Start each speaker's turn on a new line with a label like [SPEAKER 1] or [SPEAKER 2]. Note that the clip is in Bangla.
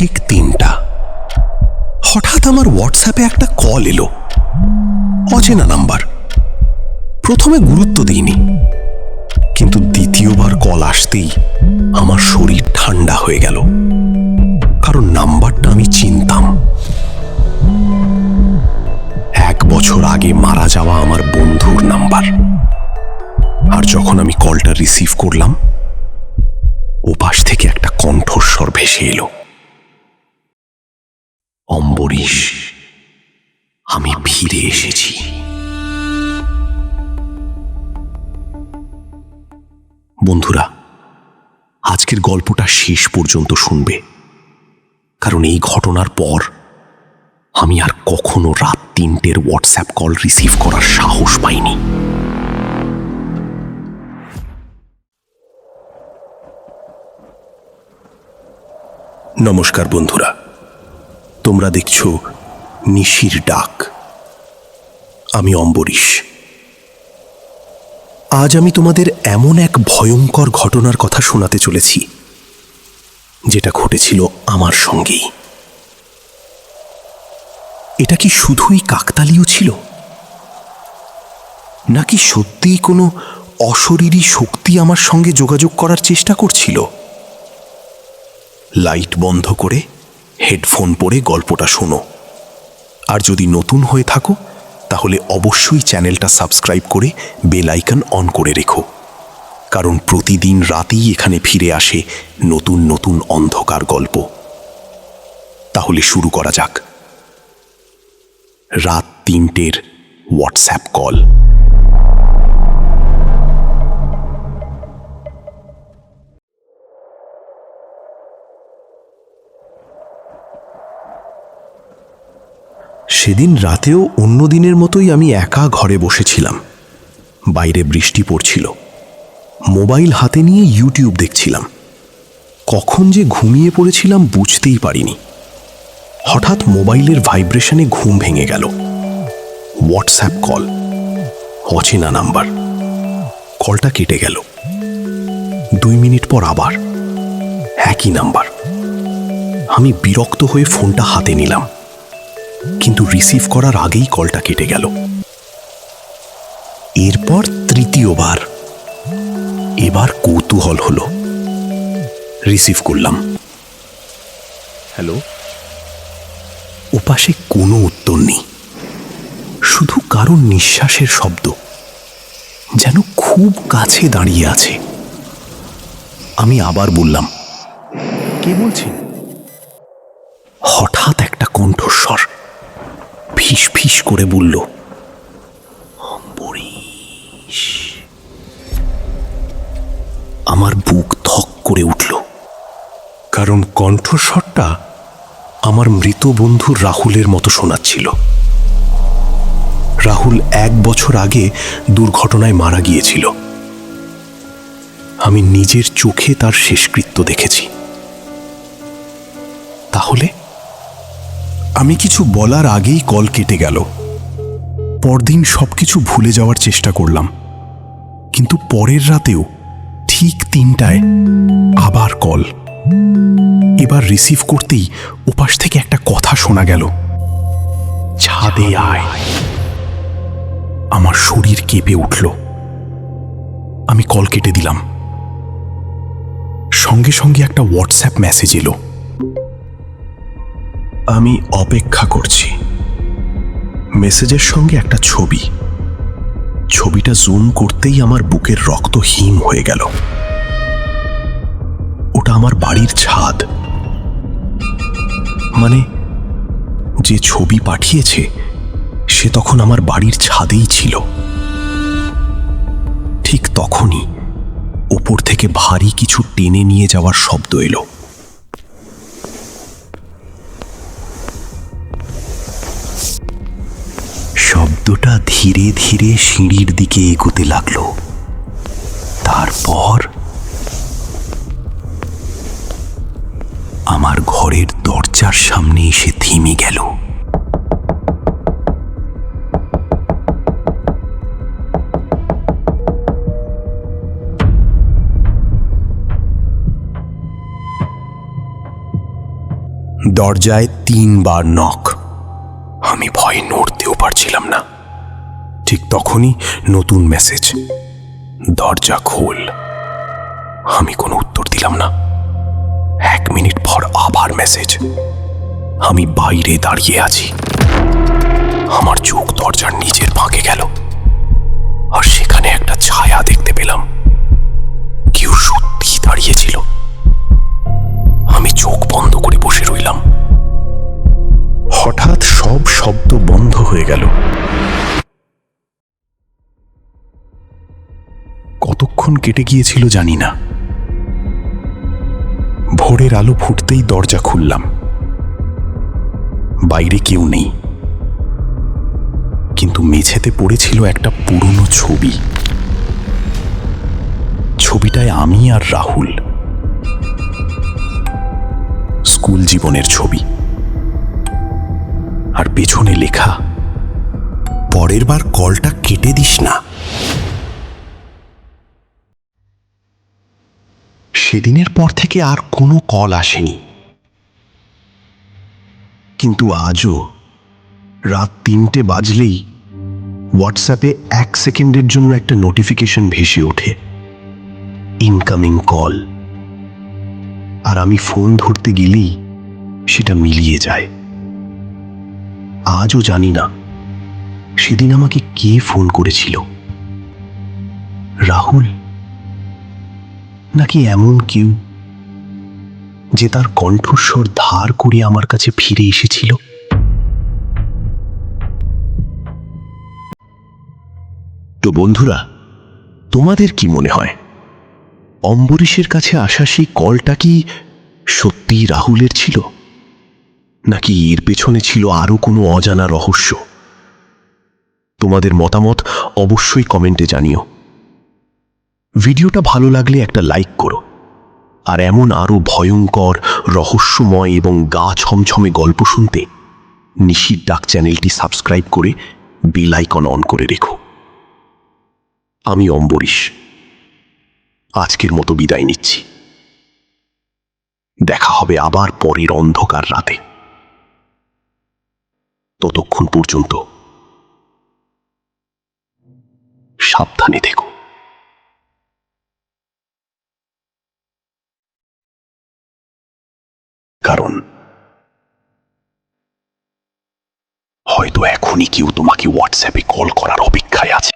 [SPEAKER 1] ঠিক ৩টা। হঠাৎ আমার হোয়াটসঅ্যাপে একটা কল এলো, অচেনা নাম্বার। প্রথমে গুরুত্ব দিইনি, কিন্তু দ্বিতীয়বার কল আসতেই আমার শরীর ঠান্ডা হয়ে গেল, কারণ নাম্বারটা আমি চিনতাম। ১ বছর আগে মারা যাওয়া আমার বন্ধুর নাম্বার। আর যখন আমি কলটা রিসিভ করলাম, ওপাশ থেকে একটা কণ্ঠস্বর ভেসে এলো, অম্বরীশ, আমি ফিরে এসেছি। বন্ধুরা, আজকের গল্পটা শেষ পর্যন্ত শুনবে, কারণ এই ঘটনার পর আমি আর কখনো রাত ৩টের হোয়াটসঅ্যাপ কল রিসিভ করার সাহস পাইনি। নমস্কার বন্ধুরা, তোমরা দেখছো নিশির ডাক। আমি অম্বরীশ। আজ আমি তোমাদের এমন এক ভয়ঙ্কর ঘটনার কথা শোনাতে চলেছি, যেটা ঘটেছিল আমার সঙ্গেই। এটা কি শুধুই কাকতালীয় ছিল, নাকি সত্যিই কোনো অশরীরী শক্তি আমার সঙ্গে যোগাযোগ করার চেষ্টা করছিল? লাইট বন্ধ করে হেডফোন পরে গল্পটা শোনো। আর যদি নতুন হয়ে থাকো, তাহলে অবশ্যই চ্যানেলটা সাবস্ক্রাইব করে বেল আইকন অন করে রেখো, কারণ প্রতিদিন রাতেই এখানে ফিরে আসে নতুন নতুন অন্ধকার গল্প। তাহলে শুরু করা যাক। রাত ৩টের হোয়াটসঅ্যাপ কল। সেদিন রাতেও অন্য দিনের মতোই আমি একা ঘরে বসেছিলাম। বাইরে বৃষ্টি পড়ছিল। মোবাইল হাতে নিয়ে ইউটিউব দেখছিলাম। কখন যে ঘুমিয়ে পড়েছিলাম বুঝতেই পারিনি। হঠাৎ মোবাইলের ভাইব্রেশনে ঘুম ভেঙে গেল। হোয়াটসঅ্যাপ কল, অচেনা নাম্বার। কলটা কেটে গেল। ২ মিনিট পর আবার একই নাম্বার। আমি বিরক্ত হয়ে ফোনটা হাতে নিলাম, কিন্তু রিসিভ করার আগেই কলটা কেটে গেল। এরপর তৃতীয়বার। এবার কৌতূহল হলো। রিসিভ করলাম। হ্যালো। ওপাশে কোনো উত্তর নেই, শুধু কারোর নিঃশ্বাসের শব্দ, যেন খুব কাছে দাঁড়িয়ে আছে। আমি আবার বললাম, কে বলছেন? হঠাৎ একটা কণ্ঠস্বর ফিস ফিস করে বলল, অম্বরীশ। আমার বুক ধক করে উঠল, কারণ কণ্ঠস্বরটা আমার মৃত বন্ধু রাহুলের মতো শোনাচ্ছিল। রাহুল ১ বছর আগে দুর্ঘটনায় মারা গিয়েছিল। আমি নিজের চোখে তার শেষকৃত্য দেখেছি। তাহলে আমি কিছু বলার আগেই কল কেটে গেল। পরদিন সবকিছু ভুলে যাওয়ার চেষ্টা করলাম, কিন্তু পরের রাতেও ঠিক ৩টায় আবার কল। এবার রিসিভ করতেই ওপাশ থেকে একটা কথা শোনা গেল, ছাদে আয়। আমার শরীর কেঁপে উঠল। আমি কল কেটে দিলাম। সঙ্গে সঙ্গে একটা হোয়াটসঅ্যাপ মেসেজ এলো, আমি অপেক্ষা করছি। মেসেজের সঙ্গে একটা ছবি। ছবিটা জুম করতেই আমার বুকের রক্ত হিম হয়ে গেল। ওটা আমার বাড়ির ছাদ। মানে, যে ছবি পাঠিয়েছে সে তখন আমার বাড়ির ছাদেই ছিল। ঠিক তখনই ওপর থেকে ভারী কিছু টেনে নিয়ে যাওয়ার শব্দ এলো। শব্দটা ধীরে ধীরে সিঁড়ির দিকে এগোতে লাগলো। তারপর আমার ঘরের দরজার সামনে এসে থেমে গেল। দরজায় 3 বার নক। আমি ভয়ে নড়তেও পারছিলাম না। ঠিক তখনই নতুন মেসেজ, দরজা খোল। আমি কোনো উত্তর দিলাম না। 1 মিনিট পর আবার মেসেজ, আমি বাইরে দাঁড়িয়ে আছি। আমার চোখ দরজার নিচের ফাঁকে গেল, আর সেখানে একটা ছায়া দেখতে পেলাম। কেউ সত্যি দাঁড়িয়েছিল। আমি চোখ বন্ধ করে বসে রইলাম। হঠাৎ সব শব্দ বন্ধ হয়ে গেল। কতক্ষণ কেটে গিয়েছিল জানি না। ভোরের আলো ফুটতেই দরজা খুললাম। বাইরে কেউ নেই, কিন্তু মেঝেতে পড়েছিল একটা পুরনো ছবি। ছবিটায় আমি আর রাহুল, স্কুল জীবনের ছবি। আর পেছনে লেখা, পরের বার কলটা কেটে দিস না। সেদিনের পর থেকে আর কোনো কল আসেনি। কিন্তু আজও রাত 3টে বাজলেই হোয়াটসঅ্যাপে 1 সেকেন্ডের জন্য একটা নোটিফিকেশন ভেসে ওঠে, ইনকামিং কল। আর আমি ফোন ধরতে গেলেই সেটা মিলিয়ে যায়। আজও জানি না সেদিন আমাকে কে ফোন করেছিল, রাহুল নাকি এমন কেউ যে তার কণ্ঠস্বর ধার করে আমার কাছে ফিরে এসেছিল। তো বন্ধুরা, তোমাদের কি মনে হয়, অম্বরীশের কাছে আসা সেই কলটা কি সত্যি রাহুলের ছিল, নাকি এর পেছনে ছিল আরো কোনো অজানা রহস্য? তোমাদের মতামত অবশ্যই কমেন্টে জানিও। ভিডিওটা ভালো লাগলে একটা লাইক করো, আর এমন আরো ভয়ঙ্কর, রহস্যময় এবং গা ছমছমে গল্প শুনতে নিশির ডাক চ্যানেলটি সাবস্ক্রাইব করে বেল আইকন অন করে রেখো। আমি অম্বরীশ আজকের মতো বিদায় নিচ্ছি। দেখা হবে আবার পরের অন্ধকার রাতে। ততক্ষণ পর্যন্ত সাবধানে থেকো। কারণ হয়তো এখনই কেউ তোমাকে হোয়াটসঅ্যাপে কল করার অপেক্ষায় আছে।